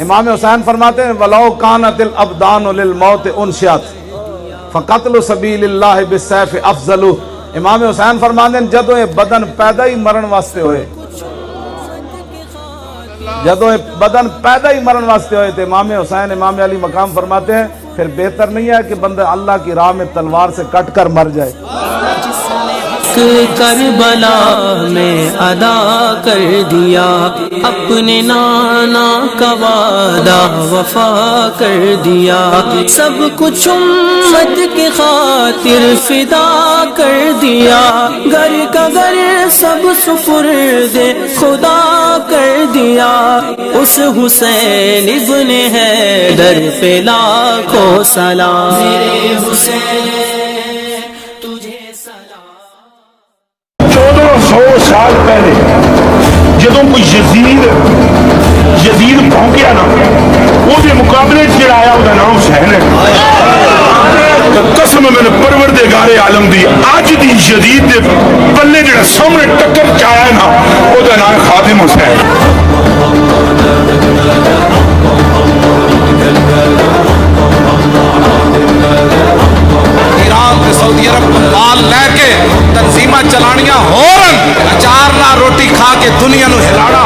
امام حسین فرماتے ہیں وَلَوْ كَانَتِ الْأَبْدَانُ لِلْمَوْتِ أُنْشِئَتْ فَقَتْلُ سَبِيلِ اللَّهِ بِالسَّيْفِ أَفْضَلُ۔ امام حسین فرماتے ہیں جدوں یہ بدن پیدا ہی مرن واسطے ہوئے، جدوں یہ بدن پیدا ہی مرن واسطے ہوئے تو امام حسین امام علی مقام فرماتے ہیں پھر بہتر نہیں ہے کہ بندہ اللہ کی راہ میں تلوار سے کٹ کر مر جائے۔ کربلا میں ادا کر دیا، اپنے نانا کا وعدہ وفا کر دیا، سب کچھ امت کی خاطر فدا کر دیا، گھر کا گھر سب سپرد خدا کر دیا، اس حسین ابن حیدر پہ لاکھوں سلام، میرے حسین سال پہلے جدوں کوئی یزید بھونکیا نا وہ دے مقابلے جڑا آیا وہ نام حسین ہے۔ قسم میں پروردگار عالم دی اج دی یزید دے پلے جڑا سامنے ٹکر چایا نا وہ دا نام خادم حسین۔ ایران تے سعودی عرب کو مال لے کے تنظیمہ چلانیاں ہورن، اچار نہ روٹی کھا کے دنیا نو ہلانا